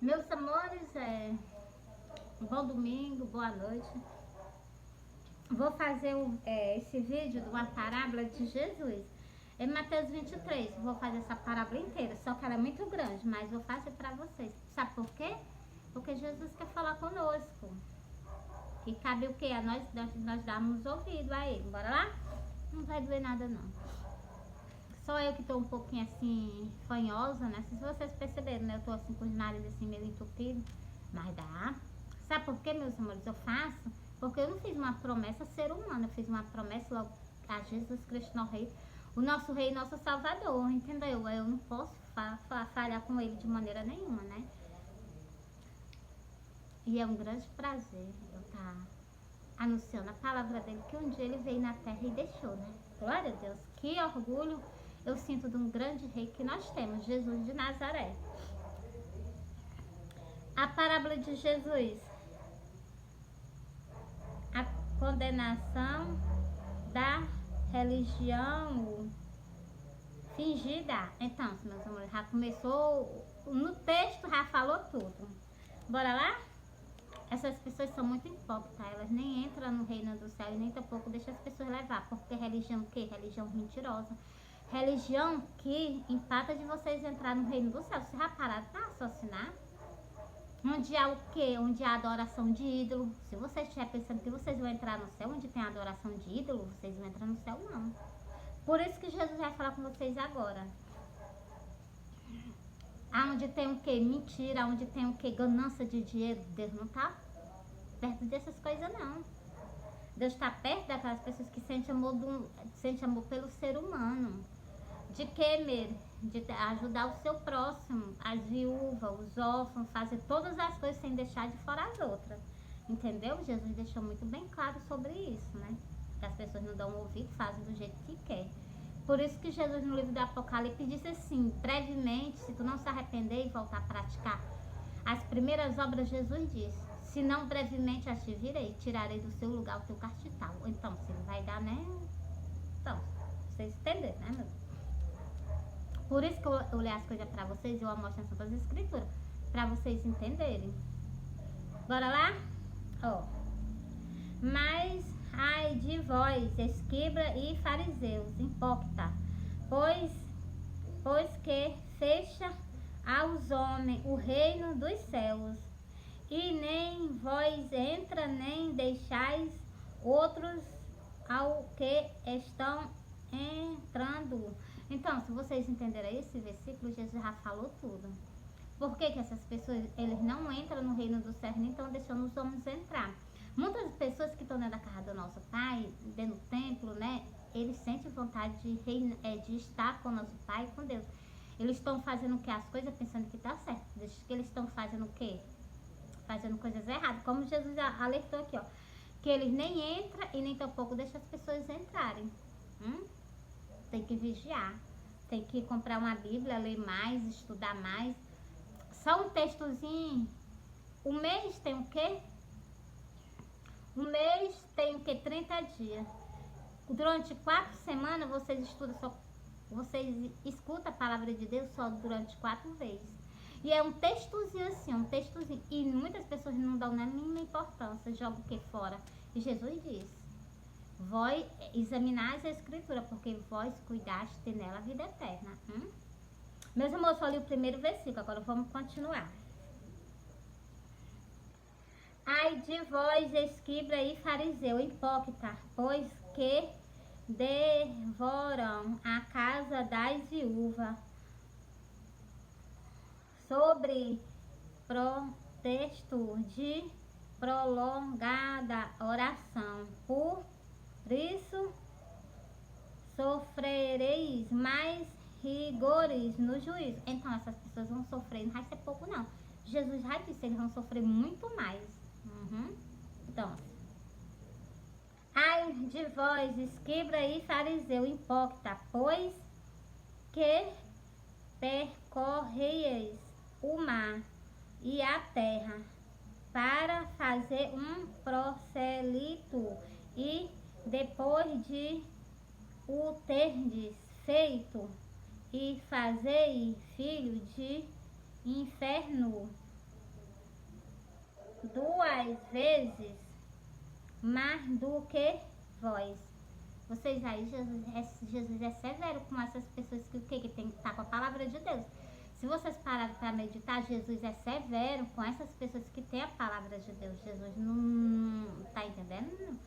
Meus amores, bom domingo, boa noite. Vou fazer esse vídeo de uma parábola de Jesus. Em Mateus 23, vou fazer essa parábola inteira, só que ela é muito grande, mas vou fazer para vocês. Sabe por quê? Porque Jesus quer falar conosco. E cabe o quê? A nós darmos ouvido a Ele. Bora lá? Não vai doer nada não. Só eu que tô um pouquinho assim, fanhosa, né? Se vocês perceberam, né? Eu tô assim com os nariz assim meio entupido. Mas dá. Sabe por quê, meus amores? Eu faço? Porque eu não fiz uma promessa a ser humano. Eu fiz uma promessa logo a Jesus Cristo, nosso Rei. O nosso Rei e nosso Salvador, entendeu? Eu não posso falhar com Ele de maneira nenhuma, né? E é um grande prazer eu estar anunciando a palavra dele, que um dia ele veio na terra e deixou, né? Glória a Deus. Que orgulho eu sinto de um grande rei que nós temos, Jesus de Nazaré. A parábola de Jesus. A condenação da religião fingida. Então, meus amores, já começou, no texto já falou tudo. Bora lá? Essas pessoas são muito hipócritas, elas nem entram no reino do céu e nem tampouco deixam as pessoas levar, porque religião o quê? Religião mentirosa. Religião que empata de vocês entrar no reino do céu. Vocês já pararam para raciocinar? Onde há o quê? Onde há adoração de ídolo. Se vocês estiverem pensando que vocês vão entrar no céu, onde tem adoração de ídolo, vocês não entram no céu não. Por isso que Jesus vai falar com vocês agora. Aonde tem o que? Mentira, aonde tem o que? Ganância de dinheiro. Deus não está perto dessas coisas não. Deus está perto daquelas pessoas que sentem amor pelo ser humano. De que mesmo? De ajudar o seu próximo, as viúvas, os órfãos, fazer todas as coisas sem deixar de fora as outras. Entendeu? Jesus deixou muito bem claro sobre isso, né? Que as pessoas não dão ouvido, fazem do jeito que quer. Por isso que Jesus no livro do Apocalipse disse assim, brevemente, se tu não se arrepender e voltar a praticar as primeiras obras, Jesus disse, se não brevemente as te virei, tirarei do seu lugar o teu castital. Então, se ele vai dar, né? Então, vocês entenderam, né, meu? Por isso que eu leio as coisas pra vocês, eu mostro as Santas Escrituras, pra vocês entenderem. Bora lá? Ó. Mas ai de vós, escribas e fariseus, hipócritas, pois que fecha aos homens o reino dos céus, e nem vós entra, nem deixais outros ao que estão entrando. Então, se vocês entenderem esse versículo, Jesus já falou tudo. Por que essas pessoas, eles não entram no reino do céu, nem estão deixando os homens entrar? Muitas pessoas que estão dentro da casa do nosso Pai, dentro do templo, né? Eles sentem vontade de estar com o nosso Pai e com Deus. Eles estão fazendo o que? As coisas pensando que está certo. Deixa que eles estão fazendo o quê? Fazendo coisas erradas. Como Jesus alertou aqui, ó. Que eles nem entram e nem tampouco deixam as pessoas entrarem. Tem que vigiar. Tem que comprar uma Bíblia, ler mais, estudar mais. Só um textozinho. O mês tem o quê? Um mês tem o quê? 30 dias. Durante 4 semanas vocês estudam só. Vocês escutam a palavra de Deus só durante 4 vezes. E é um textozinho assim, um textozinho. E muitas pessoas não dão a mínima importância, jogam o que fora. E Jesus disse, vós examinais a Escritura, porque vós cuidaste nela a vida eterna. Meus amores, só li o primeiro versículo, agora vamos continuar. Ai de vós, escriba e fariseu, hipócrita, pois que devoram a casa das viúvas, sobre pretexto de prolongada oração. Por isso sofrereis mais rigores no juízo. Então essas pessoas vão sofrer, não vai ser pouco não. Jesus já disse, eles vão sofrer muito mais. Então, ai de vós, escriba e fariseu, hipócrita, pois que percorreis o mar e a terra para fazer um prosélito, e depois de o terdes feito, e fazei filho de inferno, duas vezes mais do que vós. Vocês aí, Jesus é severo com essas pessoas que tem que estar com a palavra de Deus. Se vocês pararem para meditar, Jesus é severo com essas pessoas que têm a palavra de Deus. Jesus não tá entendendo?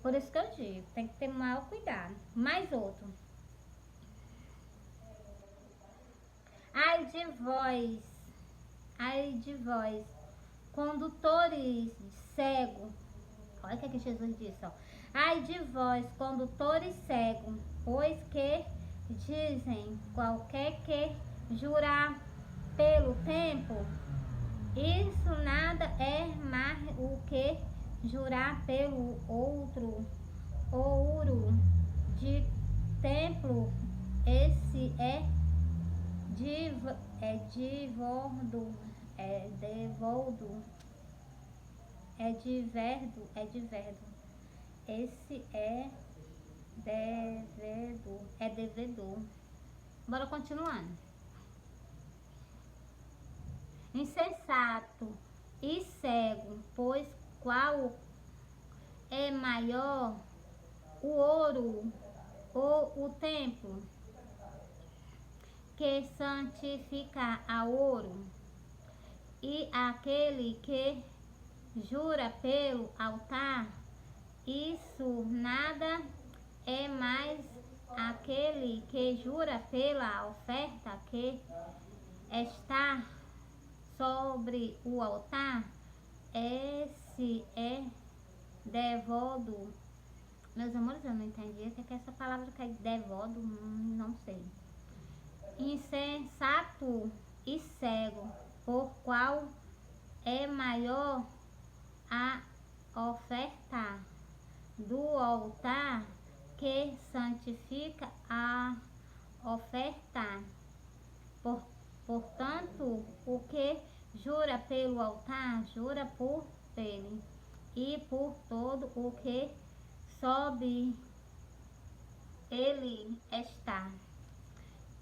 Por isso que eu digo, tem que ter maior cuidado. Mais outro. Ai de vós, condutores cegos. Olha o que Jesus disse, ó. Ai de vós, condutores cegos, pois que dizem qualquer que jurar pelo tempo, isso nada é mais o que jurar pelo outro ouro de templo. Esse é devoldo, de verdo. Esse é devedor. Bora continuando. Insensato e cego, pois qual é maior, o ouro ou o templo, que santifica a ouro, e aquele que jura pelo altar, isso nada é mais aquele que jura pela oferta que está sobre o altar. Esse é devodo. Meus amores, eu não entendi o que é essa palavra que é devodo, não sei. Insensato e cego, por qual é maior a oferta do altar que santifica a oferta. Portanto, o que jura pelo altar, jura por ele e por todo o que sob ele está.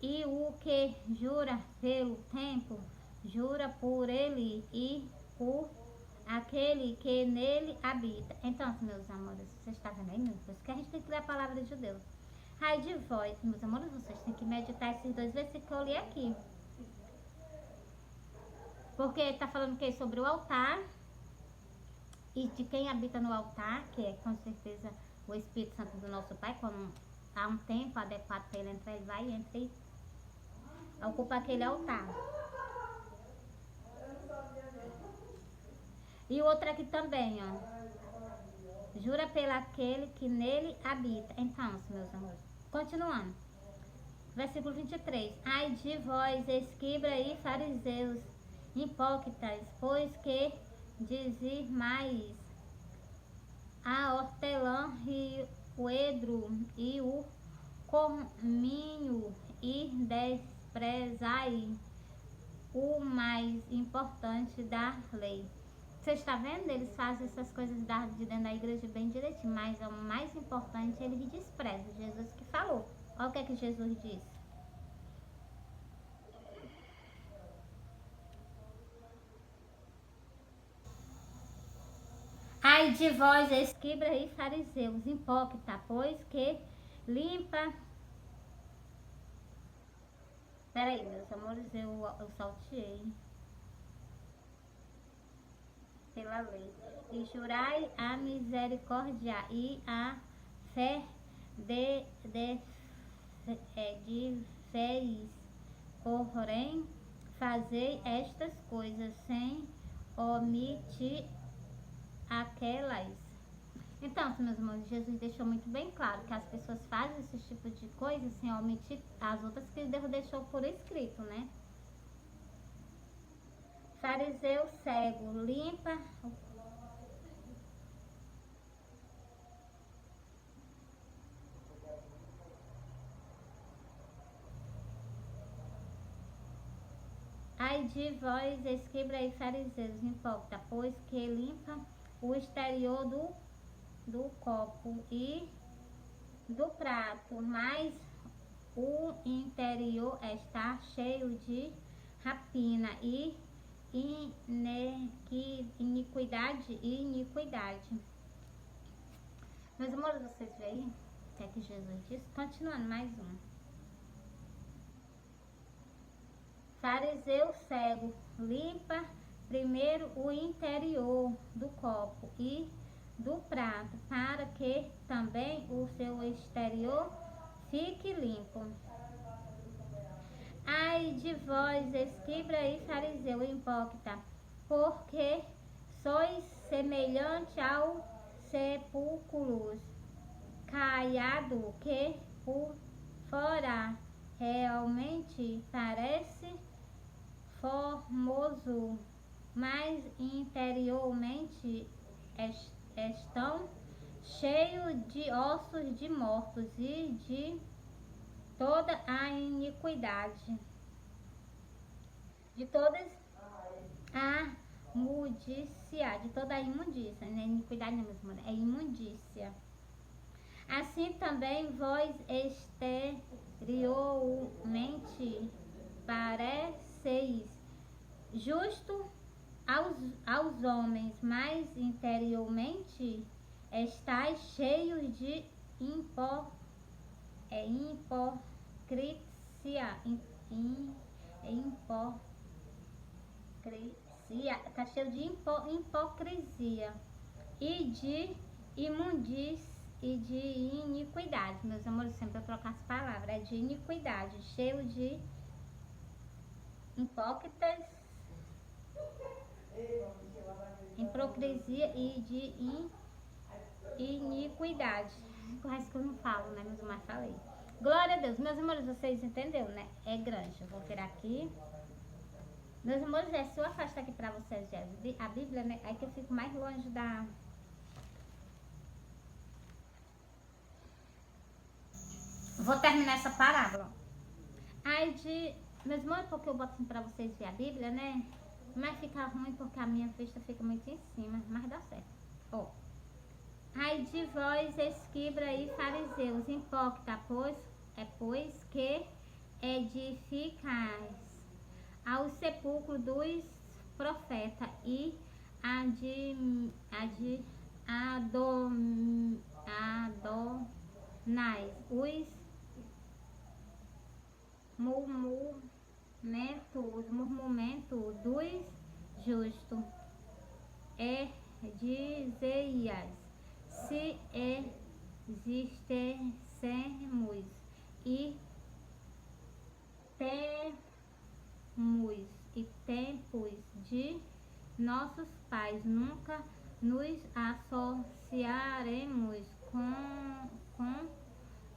E o que jura pelo templo, jura por ele e por aquele que nele habita. Então, meus amores, vocês estão vendo aí, meus Deus, que a gente tem que ler a palavra de Deus. Ai de vós, meus amores, vocês têm que meditar esses dois versículos que eu li aqui. Porque está falando que é sobre o altar e de quem habita no altar, que é com certeza o Espírito Santo do nosso Pai. Quando há um tempo adequado para ele entrar, ele vai e entra e ocupa aquele altar. E outro aqui também, ó. Jura pelo aquele que nele habita. Então, meus amores, continuando. Versículo 23. Ai de vós, escribas e fariseus, hipócritas, pois que dizimais a hortelã e o edro e o cominho e desprezai o mais importante da lei. Você está vendo? Eles fazem essas coisas de dentro da igreja bem direitinho, mas o mais importante eles desprezam. Jesus que falou. Olha o que é que Jesus disse. Ai de vós, escribas e fariseus, hipócritas, pois que limpa... Peraí, meus amores, eu salteei pela lei. E jurai a misericórdia e a fé de fés, porém fazei estas coisas sem omitir aquelas. Então, meus irmãos, Jesus deixou muito bem claro que as pessoas fazem esse tipo de coisa sem omitir as outras que Deus deixou por escrito, né? Fariseu cego, limpa ai de vós, escribas e fariseus, hipócritas, pois que limpa o exterior do copo e do prato, mas o interior está cheio de rapina e iniquidade e iniquidade. Meus amores, vocês veem o que é que Jesus disse? Continuando mais um. Fariseu cego, limpa primeiro o interior do copo e do prato, para que também o seu exterior fique limpo. Ai de vós, escriba e fariseu hipócrita, porque sois semelhante ao sepulcro caiado, que por fora realmente parece formoso, mas interiormente estão cheios de ossos de mortos e de toda a iniquidade, de todas a de toda a imundícia, não é iniquidade não, meus irmãos, é imundícia. Assim também vós exteriormente pareceis justo aos homens, mas interiormente estáis cheios de hipocrisia, está cheio de hipocrisia e de imundícia e de iniquidade. Meus amores, sempre eu trocar as palavras, é de iniquidade, cheio de hipócritas, hipocrisia e de iniquidade. O resto que eu não falo, né, meus irmãos, falei. Glória a Deus. Meus amores, vocês entenderam, né? É grande. Eu vou virar aqui. Meus amores, se eu afastar aqui pra vocês a Bíblia, né? Aí que eu fico mais longe da... Vou terminar essa parábola. Ai de... Meus irmãos, porque eu boto assim pra vocês ver a Bíblia, né? Mas fica ruim porque a minha vista fica muito em cima. Mas dá certo. Ó. Ai de vós, escriba e fariseus, hipócrita, pois que edificais ao sepulcro dos profetas e adornais os murmurimentos dos justos. Dizeias, se existêssemos e tempos de nossos pais, nunca nos associaremos com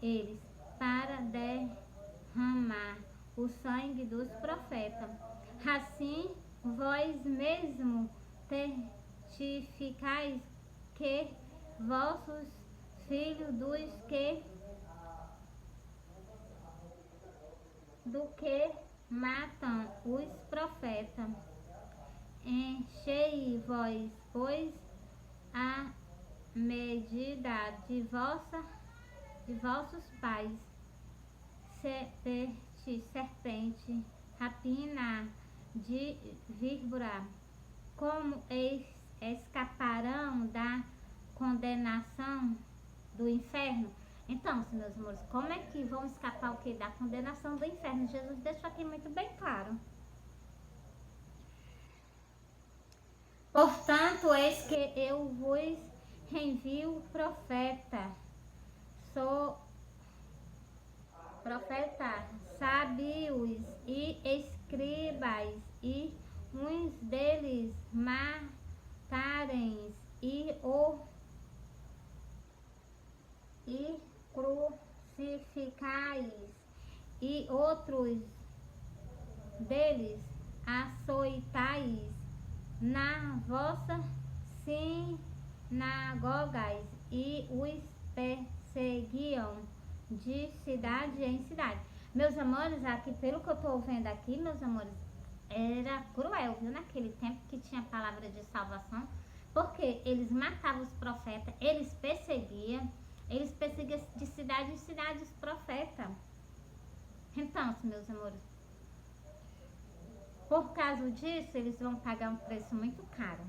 eles para derramar o sangue dos profetas. Assim, vós mesmos testificais que vossos filhos do que matam os profetas. Enchei vós, pois, a medida de vossos pais, serpente, rapina de víbora, como escaparão da condenação do inferno? Então, meus amores, como é que vão escapar o que? Da condenação do inferno? Jesus deixou aqui muito bem claro. Portanto, eis que eu vos envio profeta, sábios e escribas, e uns deles matarem e crucificais, e outros deles açoitais na vossa sinagogas, e os perseguiam de cidade em cidade. Meus amores, aqui pelo que eu tô vendo aqui, meus amores, era cruel, viu? Naquele tempo que tinha palavra de salvação, porque eles matavam os profetas, eles perseguiam de cidade em cidade os profetas. Então, meus amores, Por causa disso, eles vão pagar um preço muito caro.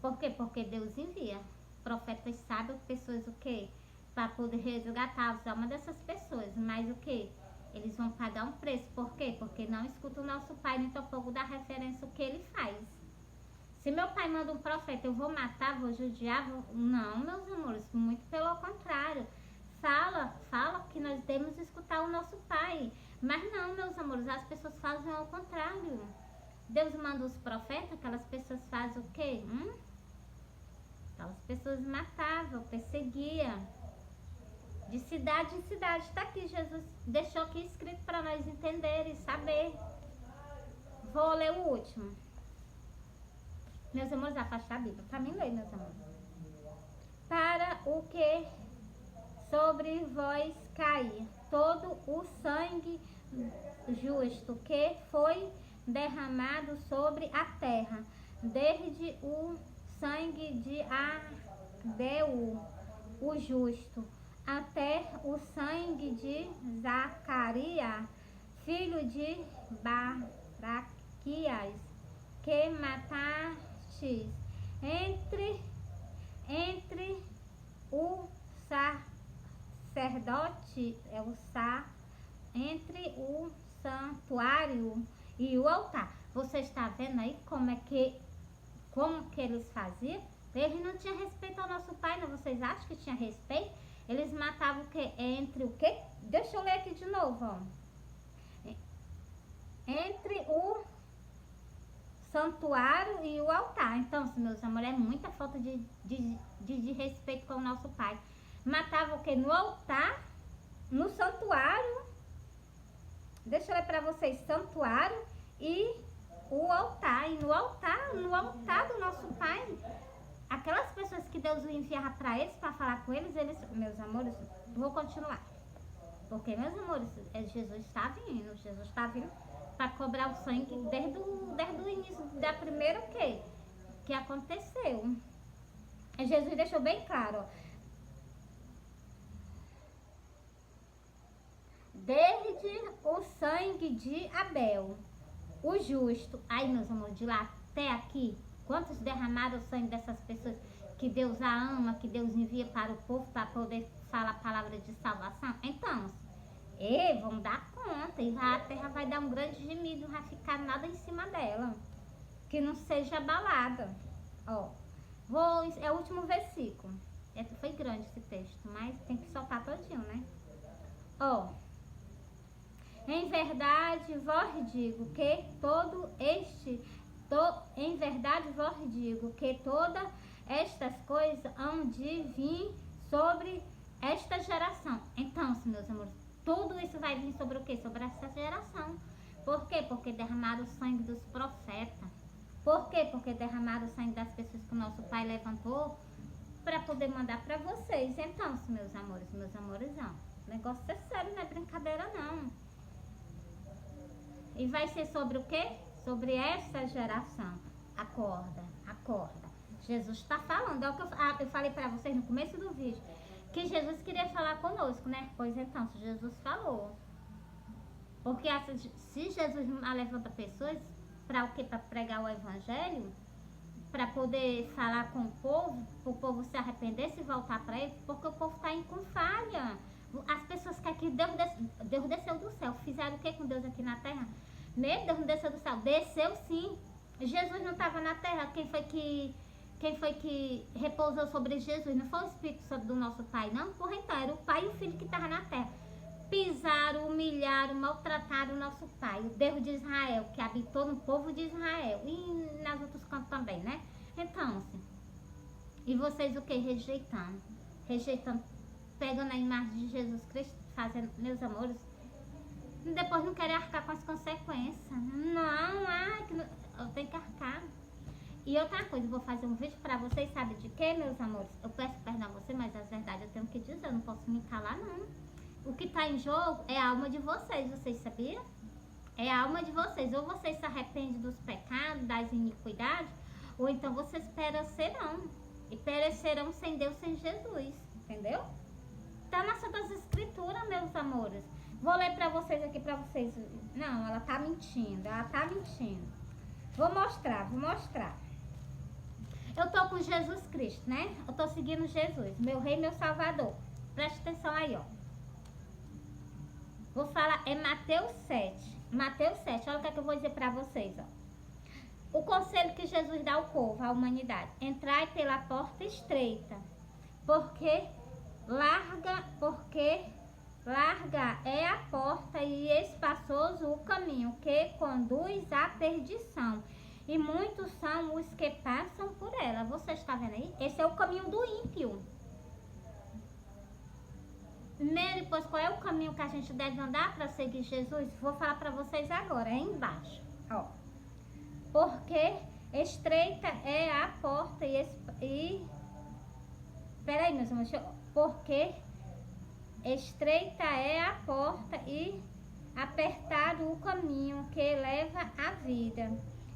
Por quê? Porque Deus envia profetas sábios, pessoas o quê? Para poder resgatar as almas dessas pessoas. Mas o quê? Eles vão pagar um preço. Por quê? Porque não escuta o nosso Pai, nem tampouco dá referência o que ele faz. Se meu pai manda um profeta, eu vou matar, vou judiar, vou... Não, meus amores, muito pelo contrário. Fala que nós devemos escutar o nosso Pai. Mas não, meus amores, as pessoas fazem ao contrário. Deus manda os profetas, aquelas pessoas fazem o quê? Aquelas pessoas matavam, perseguiam. De cidade em cidade. Está aqui, Jesus deixou aqui escrito para nós entenderem e saber. Vou ler o último. Meus amores, afasta a Bíblia. Para mim ler, meus amores. Para o que sobre vós cair todo o sangue justo que foi derramado sobre a terra, desde o sangue de Abel, o justo, até o sangue de Zacarias, filho de Baraquias, que matastes entre o sacerdote, entre o santuário e o altar. Você está vendo aí como que eles faziam? Eles não tinham respeito ao nosso Pai, não. Vocês acham que tinha respeito? Eles matavam o que? Entre o que? Deixa eu ler aqui de novo, ó. Entre o santuário e o altar. Então, meus amores, é muita falta de respeito com o nosso Pai. Matava o que? No altar, no santuário. Deixa eu ler para vocês. Santuário e o altar. E no altar do nosso Pai. Aquelas pessoas que Deus enviava para eles, para falar com eles, meus amores, vou continuar. Porque, meus amores, Jesus está vindo. Jesus está vindo para cobrar o sangue desde o início da primeira que aconteceu. Jesus deixou bem claro, ó. Desde o sangue de Abel, o justo. Aí, meus amores, de lá até aqui, quantos derramaram o sangue dessas pessoas que Deus a ama, que Deus envia para o povo para poder falar a palavra de salvação? Então, vão dar conta e a terra vai dar um grande gemido, não vai ficar nada em cima dela, que não seja abalada. Ó, é o último versículo. Foi grande esse texto, mas tem que soltar todinho, né? Ó, em verdade vos digo que em verdade vos digo que todas estas coisas hão de vir sobre esta geração. Então, meus amores, tudo isso vai vir sobre o quê? Sobre essa geração. Por quê? Porque derramaram o sangue dos profetas. Por quê? Porque derramaram o sangue das pessoas que o nosso Pai levantou para poder mandar para vocês. Então, meus amores, o negócio é sério, não é brincadeira não. E vai ser sobre o quê? Sobre essa geração. Acorda. Jesus está falando. É o que eu falei para vocês no começo do vídeo. Que Jesus queria falar conosco, né? Pois então, Jesus falou. Porque se Jesus levanta pessoas para o quê? Para pregar o evangelho, para poder falar com o povo se arrepender, se voltar para ele, porque o povo está indo com falha. As pessoas que aqui, Deus desceu do céu. Fizeram o que com Deus aqui na terra? Deus não desceu do céu. Desceu sim. Jesus não estava na terra. Quem foi que repousou sobre Jesus? Não foi o Espírito Santo do nosso Pai, não? Porra, então, era o Pai e o Filho que estavam na terra. Pisaram, humilharam, maltrataram o nosso Pai, o Deus de Israel, que habitou no povo de Israel. E nas outros cantos também, né? Então, e vocês o que? Rejeitando, pegando a imagem de Jesus Cristo, fazendo, meus amores, depois não querem arcar com as consequências. Eu tenho que arcar. E outra coisa, eu vou fazer um vídeo pra vocês, sabe de quê, meus amores? Eu peço perdão a você, mas as verdades eu tenho que dizer, eu não posso me calar, não. O que tá em jogo é a alma de vocês sabiam? É a alma de vocês. Ou vocês se arrependem dos pecados, das iniquidades, ou então vocês perecerão. E perecerão sem Deus, sem Jesus, entendeu? Tá nas Santas Escrituras, meus amores. Vou ler pra vocês aqui, pra vocês. Não, ela tá mentindo, ela tá mentindo. Vou mostrar. Eu tô com Jesus Cristo, né? Eu tô seguindo Jesus, meu rei, meu salvador. Presta atenção aí, ó. Vou falar, é Mateus 7. Mateus 7, olha o que é que eu vou dizer pra vocês, ó. O conselho que Jesus dá ao povo, à humanidade. Entrai pela porta estreita, porque larga é a porta e espaçoso o caminho que conduz à perdição. E muitos são os que passam por ela. Você está vendo aí? Esse é o caminho do ímpio. Nele, pois, qual é o caminho que a gente deve andar para seguir Jesus? Vou falar para vocês agora, é embaixo. Ó. Porque estreita é a porta peraí, meus irmãos, porque estreita é a porta e apertado o caminho que leva à vida,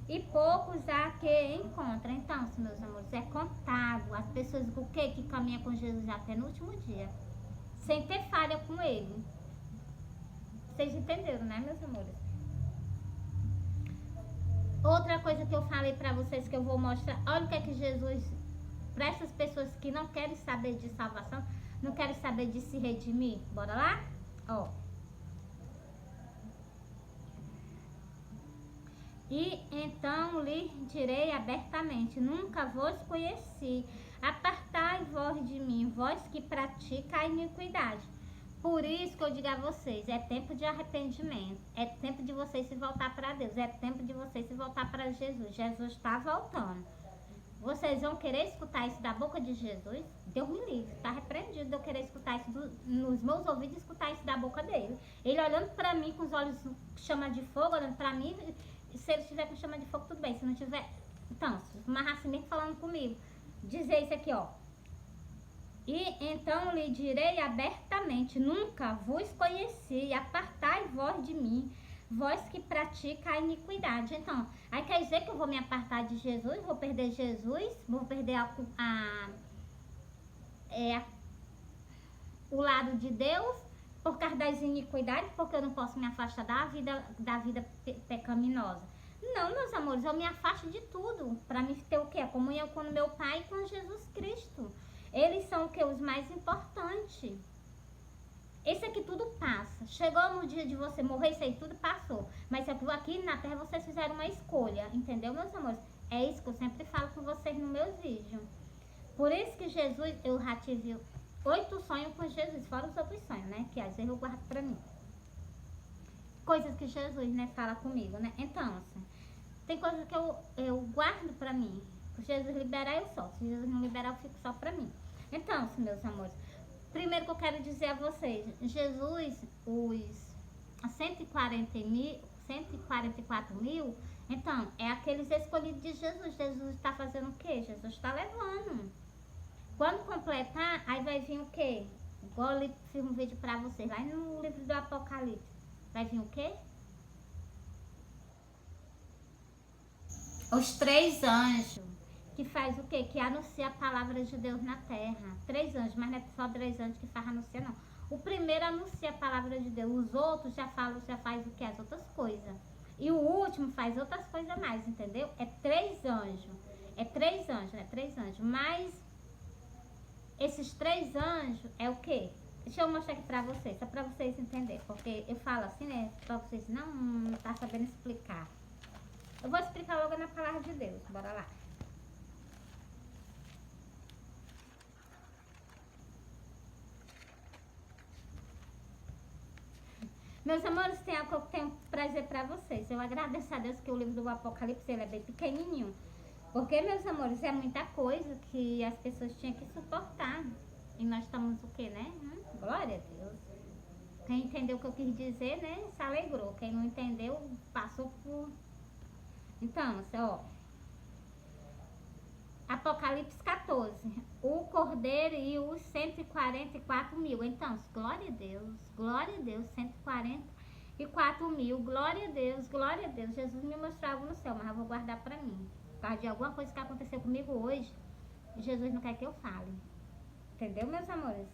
e poucos há que encontram. Então, meus amores, é contado as pessoas que caminham com Jesus até no último dia, sem ter falha com ele. Vocês entenderam, né, meus amores? Outra coisa que eu falei pra vocês que eu vou mostrar, olha o que é que Jesus, para essas pessoas que não querem saber de salvação, não querem saber de se redimir, bora lá? Ó. E então lhe direi abertamente, nunca vos conheci, apartai vós de mim, vós que praticam a iniquidade. Por isso que eu digo a vocês, é tempo de arrependimento, é tempo de vocês se voltar para Deus, é tempo de vocês se voltar para Jesus. Jesus está voltando. Vocês vão querer escutar isso da boca de Jesus? Deus me livre, está repreendido de eu querer escutar isso nos meus ouvidos, escutar isso da boca dele. Ele olhando para mim com os olhos chama de fogo, olhando para mim, se ele estiver com chama de fogo, tudo bem, se não tiver... Então, uma raça mesmo falando comigo, dizer isso aqui, ó. E então lhe direi abertamente, nunca vos conheci, apartai vós de mim, vós que praticam a iniquidade. Então, aí quer dizer que eu vou me apartar de Jesus, vou perder Jesus, vou perder o lado de Deus por causa das iniquidades, porque eu não posso me afastar da vida pecaminosa. Não, meus amores, eu me afasto de tudo para me ter o quê? A comunhão com o meu Pai e com Jesus Cristo. Eles são o que? Os mais importantes. Esse aqui tudo passa. Chegou no dia de você morrer, isso aí tudo passou. Mas aqui na Terra vocês fizeram uma escolha, entendeu, meus amores? É isso que eu sempre falo com vocês nos meus vídeos. Por isso que Jesus, eu já tive 8 sonhos com Jesus, fora os outros sonhos, né? Que às vezes eu guardo pra mim. Coisas que Jesus, né, fala comigo, né? Então, assim, tem coisas que eu guardo pra mim. Se Jesus liberar, eu solto. Se Jesus não liberar, eu fico só pra mim. Então, assim, meus amores, primeiro que eu quero dizer a vocês, Jesus, os 144 mil, então, é aqueles escolhidos de Jesus. Jesus está fazendo o quê? Jesus está levando. Quando completar, aí vai vir o quê? Igual eu fiz um vídeo pra vocês, lá no livro do Apocalipse. Vai vir o quê? Os 3 anjos. Que faz o quê? Que anuncia a palavra de Deus na terra. 3 anjos, mas não é só 3 anjos que faz anunciar, não. O primeiro anuncia a palavra de Deus, os outros já faz o que? As outras coisas. E o último faz outras coisas a mais, entendeu? É 3 anjos. É 3 anjos, né? 3 anjos. Mas esses 3 anjos é o quê? Deixa eu mostrar aqui pra vocês, só pra vocês entenderem. Porque eu falo assim, né? Pra vocês não tá sabendo explicar. Eu vou explicar logo na palavra de Deus. Bora lá. Meus amores, tem algo que eu tenho prazer pra vocês. Eu agradeço a Deus que o livro do Apocalipse ele é bem pequenininho. Porque, meus amores, é muita coisa que as pessoas tinham que suportar. E nós estamos o quê, né? Glória a Deus. Quem entendeu o que eu quis dizer, né? Se alegrou. Quem não entendeu, passou por... Então, ó. Apocalipse 14. O Cordeiro e os 144 mil. Então, glória a Deus. Glória a Deus. 144 mil. Glória a Deus. Glória a Deus. Jesus me mostrou algo no céu, mas eu vou guardar pra mim. Por causa de alguma coisa que aconteceu comigo hoje, Jesus não quer que eu fale. Entendeu, meus amores?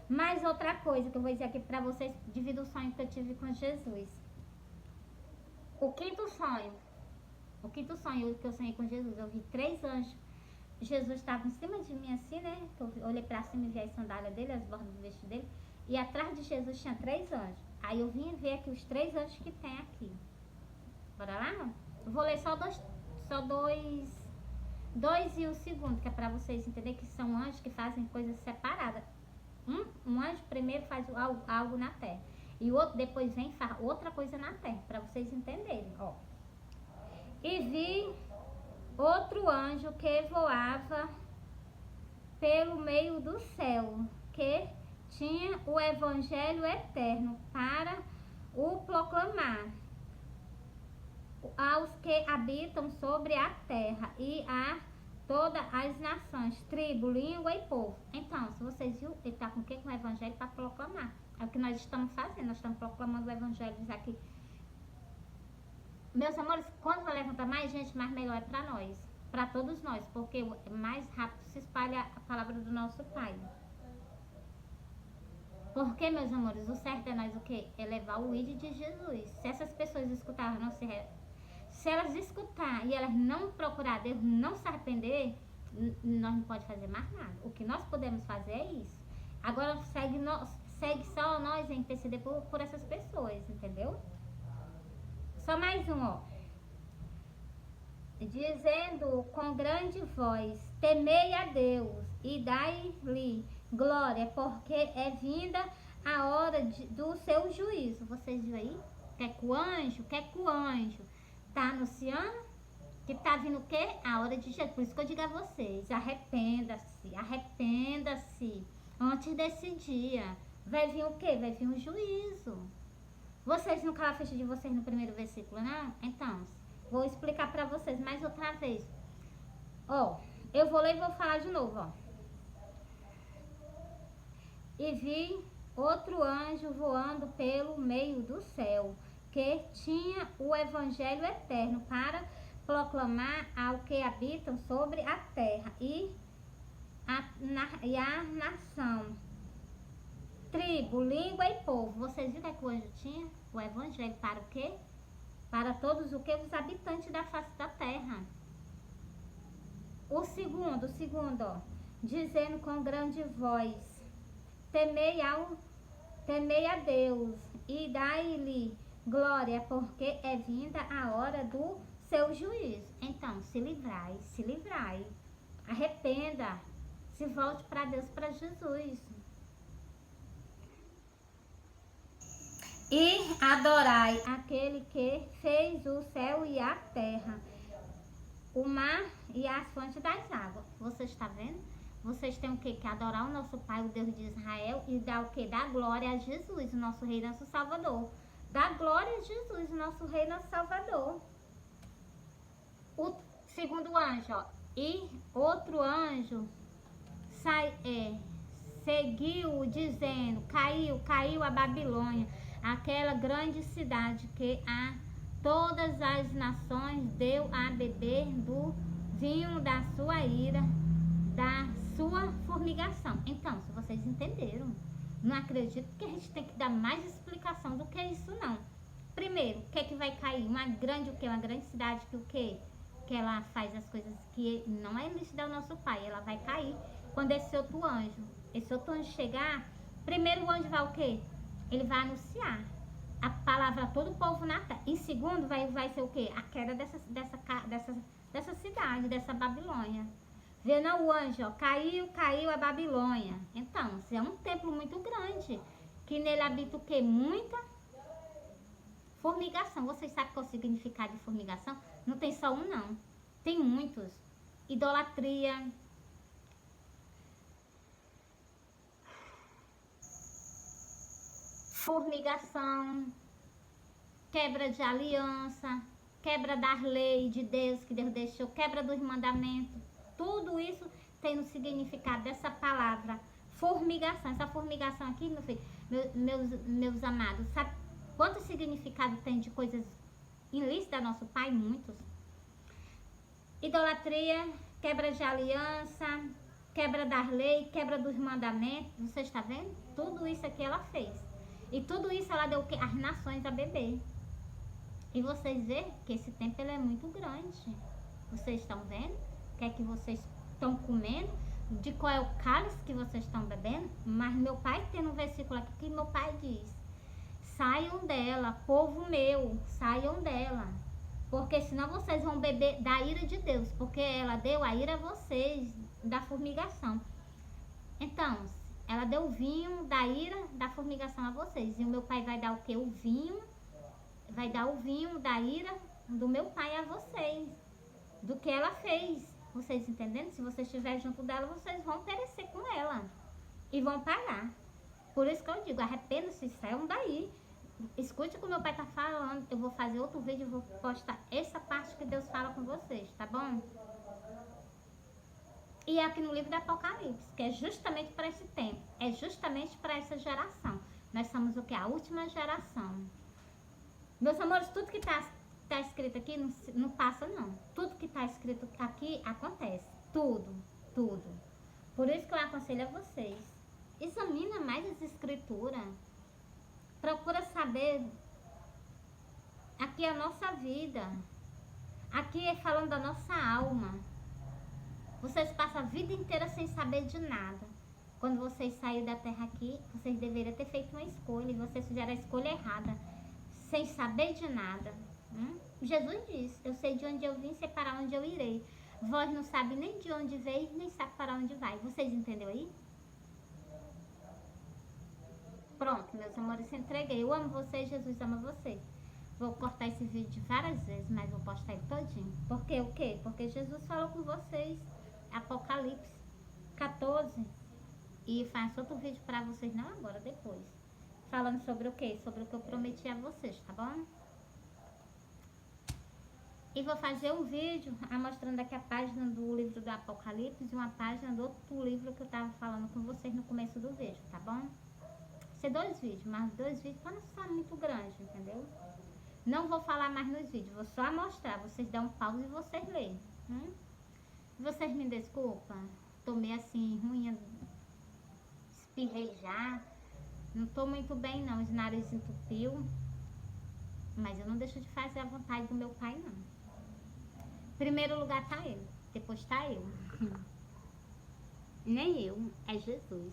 Mais outra coisa que eu vou dizer aqui pra vocês, devido ao sonho que eu tive com Jesus. O quinto sonho que eu sonhei com Jesus, eu vi 3 anjos. Jesus estava em cima de mim assim, né? Eu olhei pra cima e vi as sandálias dele, as bordas do vestido dele. E atrás de Jesus tinha 3 anjos. Aí eu vim ver aqui os 3 anjos que tem aqui. Bora lá? Eu vou ler só dois e o segundo, que é pra vocês entenderem que são anjos que fazem coisas separadas. Um anjo primeiro faz algo na terra. E o outro depois vem e faz outra coisa na terra. Pra vocês entenderem, ó. E vi outro anjo que voava pelo meio do céu, que tinha o evangelho eterno para o proclamar aos que habitam sobre a terra e a todas as nações, tribo, língua e povo. Então, se vocês viram, ele está com o quê? Com o evangelho para proclamar. É o que nós estamos fazendo, nós estamos proclamando o evangelho aqui. Meus amores, quando vai levantar mais gente, mais melhor é para nós, para todos nós, porque mais rápido se espalha a palavra do nosso Pai. Porque, meus amores, o certo é nós o quê? É levar o ID de Jesus. Se essas pessoas escutarem, se elas escutar e elas não procurar Deus, não se arrepender, nós não podemos fazer mais nada. O que nós podemos fazer é isso. Agora segue só nós em interceder por essas pessoas, entendeu? Só mais um, ó. Dizendo com grande voz, temei a Deus e dai-lhe glória, porque é vinda a hora do seu juízo. Vocês viram aí? Quer que o anjo tá anunciando que tá vindo o quê? A hora de Jesus. Por isso que eu digo a vocês, arrependa-se antes desse dia. Vai vir o quê? Vai vir um juízo. Vocês não calaram a ficha de vocês no primeiro versículo, não? Então, vou explicar pra vocês mais outra vez. Ó, eu vou ler e vou falar de novo, ó. E vi outro anjo voando pelo meio do céu, que tinha o evangelho eterno para proclamar ao que habitam sobre a terra e a nação, tribo, língua e povo. Vocês viram que o anjo tinha o evangelho para o quê? Para todos o que? Os habitantes da face da terra. O segundo, ó, dizendo com grande voz, temei a Deus e dai-lhe glória, porque é vinda a hora do seu juízo. Então, se livrai, arrependa, se volte para Deus, para Jesus. E adorai aquele que fez o céu e a terra, o mar e as fontes das águas. Você está vendo? Vocês têm o que? Que adorar o nosso Pai, o Deus de Israel, e dar o que? Dar glória a Jesus, o nosso Rei, nosso Salvador. Dar glória a Jesus, o nosso Rei, nosso Salvador. O segundo anjo, ó. E outro anjo seguiu dizendo, caiu a Babilônia, aquela grande cidade que a todas as nações deu a beber do vinho da sua ira, da sua formigação. Então, se vocês entenderam, não acredito que a gente tem que dar mais explicação do que isso, não. Primeiro, o que é que vai cair? Uma grande cidade que o quê? Que ela faz as coisas que não é lícito ao nosso Pai. Ela vai cair quando esse outro anjo chegar. Primeiro o anjo vai o quê? Ele vai anunciar a palavra a todo o povo na terra. Em segundo vai ser o quê? A queda dessa cidade, dessa Babilônia. Vê não o anjo, ó, caiu a Babilônia. Então, é um templo muito grande, que nele habita o quê? Muita formigação. Vocês sabem qual é o significado de formigação? Não tem só um, não. Tem muitos. Idolatria. Formigação. Quebra de aliança. Quebra das leis de Deus que Deus deixou. Quebra dos mandamentos. Tudo isso tem no significado dessa palavra formigação. Essa formigação aqui, meu filho, meus amados, sabe quanto significado tem de coisas ilícitas nosso Pai? Muitos. Idolatria, quebra de aliança, quebra das leis, quebra dos mandamentos. Você está vendo? Tudo isso aqui ela fez. E tudo isso ela deu o quê? As nações a beber. E vocês veem que esse tempo ele é muito grande. Vocês estão vendo? O que é que vocês estão comendo? De qual é o cálice que vocês estão bebendo? Mas meu pai tem um versículo aqui que meu pai diz: saiam dela, povo meu, saiam dela. Porque senão vocês vão beber da ira de Deus. Porque ela deu a ira a vocês, da formigação. Então, ela deu o vinho da ira da formigação a vocês. E o meu pai vai dar o quê? O vinho. Vai dar o vinho da ira do meu pai a vocês. Do que ela fez. Vocês entendendo? Se vocês estiverem junto dela, vocês vão perecer com ela. E vão pagar. Por isso que eu digo, arrependa-se, saiam daí. Escute o que o meu pai tá falando. Eu vou fazer outro vídeo e vou postar essa parte que Deus fala com vocês, tá bom? E é aqui no livro do Apocalipse, que é justamente para esse tempo. É justamente para essa geração. Nós somos o que? A última geração. Meus amores, tudo que tá escrito aqui não passa não. Tudo que tá escrito aqui acontece. Tudo, tudo. Por isso que eu aconselho a vocês. Examina mais as escrituras. Procura saber. Aqui é a nossa vida. Aqui é falando da nossa alma. Vocês passam a vida inteira sem saber de nada. Quando vocês saírem da terra aqui, vocês deveriam ter feito uma escolha. E vocês fizeram a escolha errada. Sem saber de nada. Jesus disse: eu sei de onde eu vim, sei para onde eu irei. Vós não sabe nem de onde veio, nem sabe para onde vai. Vocês entenderam aí? Pronto, meus amores, entreguei. Eu amo vocês, Jesus ama vocês. Vou cortar esse vídeo várias vezes, mas vou postar ele todinho. Por quê? O quê? Porque Jesus falou com vocês. Apocalipse 14. E faço outro vídeo para vocês, não agora, depois. Falando sobre o quê? Sobre o que eu prometi a vocês, tá bom? E vou fazer um vídeo mostrando aqui a página do livro do Apocalipse e uma página do outro livro que eu tava falando com vocês no começo do vídeo, tá bom? Ser 2 vídeos, mas 2 vídeos para não ficar muito grande, entendeu? Não vou falar mais nos vídeos, vou só mostrar. Vocês dão um pause e vocês leem. Vocês me desculpam? Tô meio assim, ruim, espirrei já. Não tô muito bem não, os nariz entupiu. Mas eu não deixo de fazer a vontade do meu pai não. Primeiro lugar tá ele, depois tá eu. Nem eu, é Jesus.